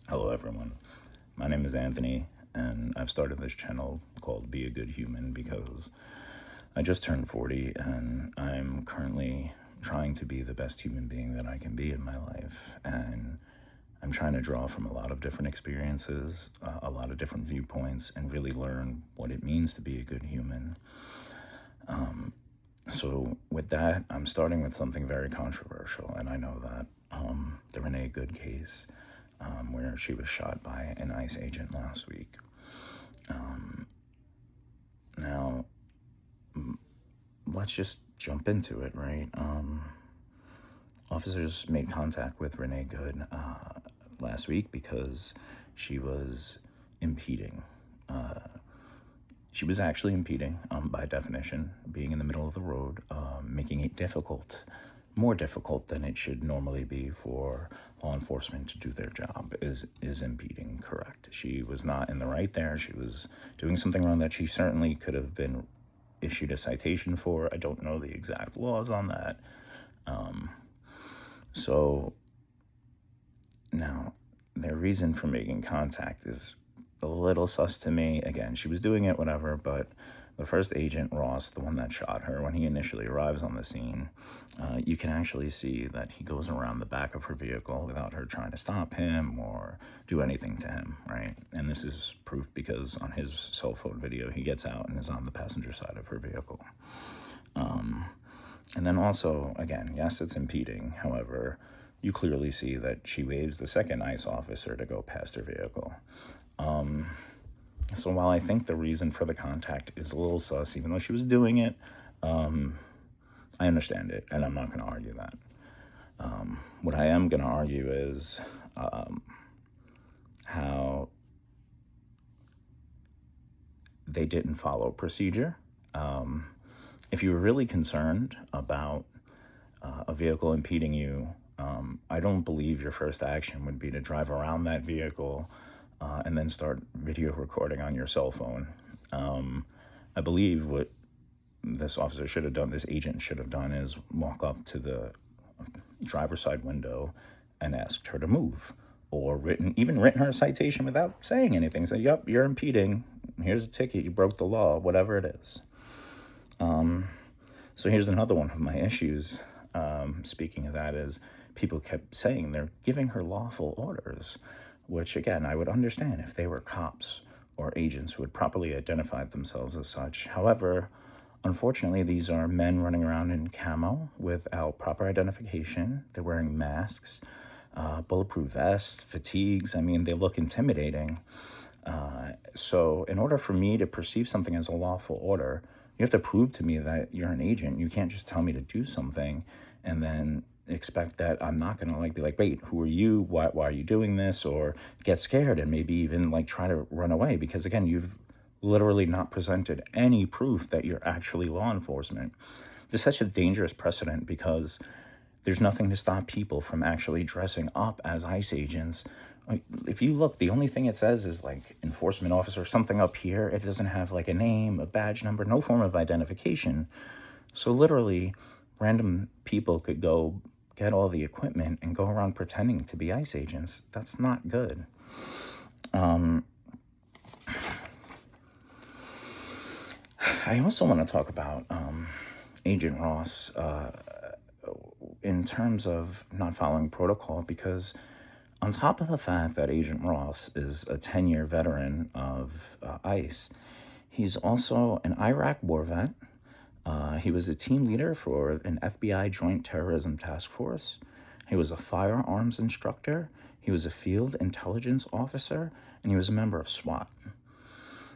Hello, everyone. My name is Anthony, and I've started this channel called Be a Good Human because I just turned 40 and I'm currently trying to be the best human being that I can be in my life. And I'm trying to draw from a lot of different experiences, a lot of different viewpoints, and really learn what it means to be a good human. So, with that, I'm starting with something very controversial, and I know that the Renee Good case, where she was shot by an ICE agent last week. Now, let's just jump into it, right? Officers made contact with Renee Good last week because she was impeding. She was actually impeding, by definition, being in the middle of the road, making it more difficult than it should normally be for law enforcement to do their job, is impeding, correct. She was not in the right there. She was doing something wrong that she certainly could have been issued a citation for. I don't know the exact laws on that. So now their reason for making contact is a little sus to me. Again, she was doing it, whatever, but the first agent, Ross, the one that shot her, when he initially arrives on the scene, you can actually see that he goes around the back of her vehicle without her trying to stop him or do anything to him, right? And this is proof because on his cell phone video, he gets out and is on the passenger side of her vehicle. And then also, again, yes, it's impeding. However, you clearly see that she waves the second ICE officer to go past her vehicle. So while I think the reason for the contact is a little sus, even though she was doing it, I understand it, and I'm not going to argue that. What I am going to argue is how they didn't follow procedure. If you were really concerned about a vehicle impeding you, I don't believe your first action would be to drive around that vehicle and then start video recording on your cell phone. I believe what this officer should have done, this agent should have done, is walk up to the driver's side window and asked her to move, or written her a citation without saying anything. Say, yep, you're impeding. Here's a ticket. You broke the law, whatever it is. So here's another one of my issues. Speaking of that, is people kept saying they're giving her lawful orders, which, again, I would understand if they were cops or agents who had properly identified themselves as such. However, unfortunately, these are men running around in camo without proper identification. They're wearing masks, bulletproof vests, fatigues. I mean, they look intimidating. So in order for me to perceive something as a lawful order, you have to prove to me that you're an agent. You can't just tell me to do something and then expect that I'm not going to be like, wait, who are you? Why are you doing this? Or get scared and maybe even try to run away, because again, you've literally not presented any proof that you're actually law enforcement. This is such a dangerous precedent because there's nothing to stop people from actually dressing up as ICE agents. If you look, the only thing it says is enforcement officer, something up here. It doesn't have a name, a badge number, no form of identification. So literally, random people could go get all the equipment and go around pretending to be ICE agents. That's not good. I also want to talk about Agent Ross in terms of not following protocol, because on top of the fact that Agent Ross is a 10-year veteran of ICE, he's also an Iraq war vet. He was a team leader for an FBI Joint Terrorism Task Force. He was a firearms instructor. He was a field intelligence officer, and he was a member of SWAT.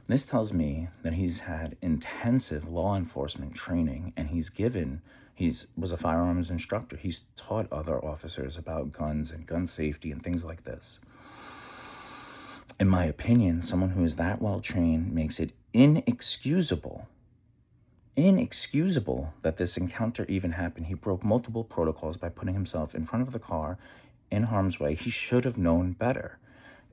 This tells me that he's had intensive law enforcement training, and he was a firearms instructor. He's taught other officers about guns and gun safety and things like this. In my opinion, someone who is that well trained makes it inexcusable that this encounter even happened. He broke multiple protocols by putting himself in front of the car in harm's way. He should have known better.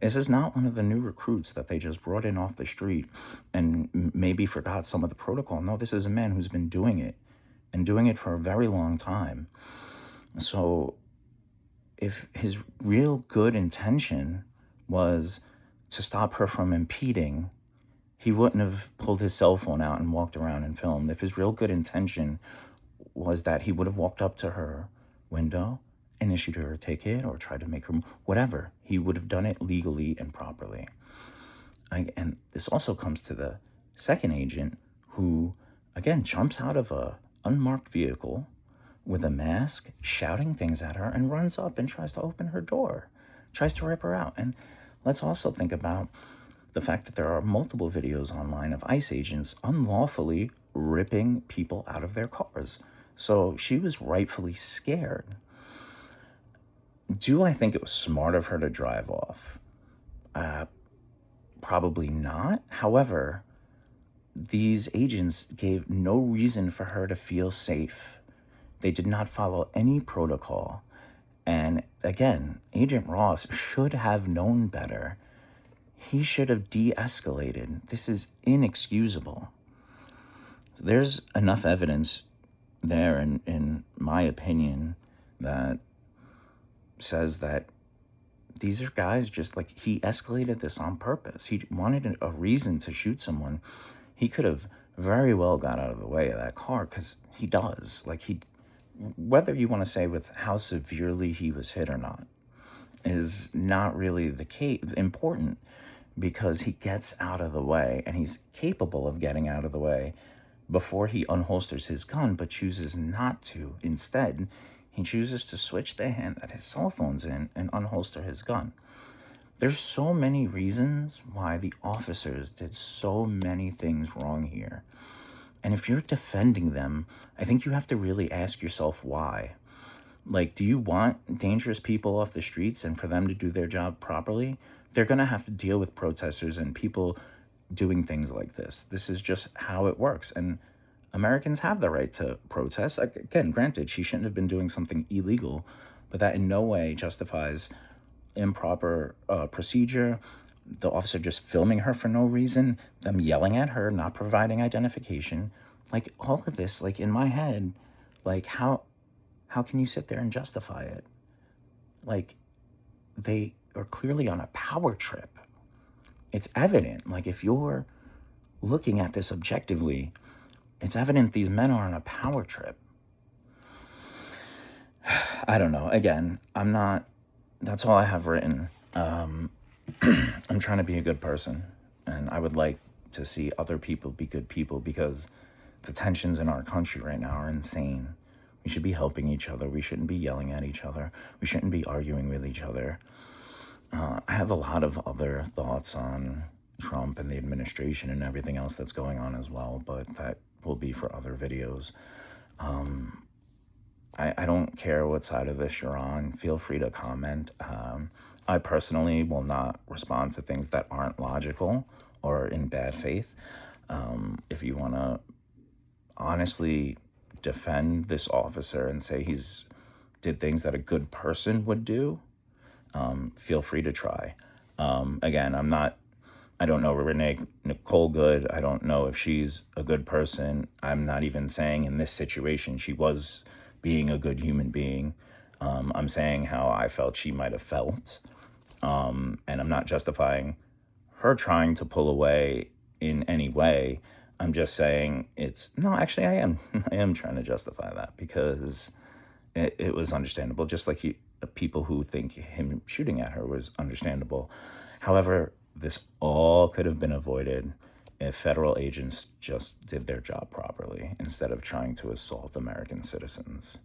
This is not one of the new recruits that they just brought in off the street and maybe forgot some of the protocol. No, this is a man who's been doing it and doing it for a very long time. So if his real good intention was to stop her from impeding, he wouldn't have pulled his cell phone out and walked around and filmed. If his real good intention was that he would have walked up to her window and issued her a ticket or tried to make her, whatever, he would have done it legally and properly. And this also comes to the second agent who, again, jumps out of a unmarked vehicle with a mask, shouting things at her, and runs up and tries to open her door, tries to rip her out. And let's also think about the fact that there are multiple videos online of ICE agents unlawfully ripping people out of their cars. So she was rightfully scared. Do I think it was smart of her to drive off? Probably not. However, these agents gave no reason for her to feel safe. They did not follow any protocol. And again, Agent Ross should have known better. He should have de-escalated. This is inexcusable. There's enough evidence there, in my opinion, that says that these are guys just like, he escalated this on purpose. He wanted a reason to shoot someone. He could have very well got out of the way of that car, because he does. Like, whether you want to say with how severely he was hit or not is not really the case important, because he gets out of the way, and he's capable of getting out of the way before he unholsters his gun, but chooses not to. Instead, he chooses to switch the hand that his cell phone's in and unholster his gun. There's so many reasons why the officers did so many things wrong here. And if you're defending them, I think you have to really ask yourself why. Like, do you want dangerous people off the streets and for them to do their job properly? They're going to have to deal with protesters and people doing things like this. This is just how it works. And Americans have the right to protest. Again, granted, she shouldn't have been doing something illegal, but that in no way justifies improper procedure, the officer just filming her for no reason, them yelling at her, not providing identification. Like, all of this, like, in my head, like, how can you sit there and justify it? Like, they are clearly on a power trip. It's evident. Like, if you're looking at this objectively, it's evident these men are on a power trip. I don't know. Again, that's all I have written. I'm trying to be a good person, and I would like to see other people be good people, because the tensions in our country right now are insane. We should be helping each other. We shouldn't be yelling at each other. We shouldn't be arguing with each other. I have a lot of other thoughts on Trump and the administration and everything else that's going on as well, but that will be for other videos. I don't care what side of this you're on. Feel free to comment. I personally will not respond to things that aren't logical or in bad faith. If you want to honestly defend this officer and say he's did things that a good person would do, feel free to try. Again, I don't know Renee Good. I don't know if she's a good person. I'm not even saying in this situation she was being a good human being. I'm saying how I felt she might have felt. And I'm not justifying her trying to pull away in any way. I'm just saying actually I am. I am trying to justify that, because it was understandable, just like people who think him shooting at her was understandable. However, this all could have been avoided if federal agents just did their job properly instead of trying to assault American citizens.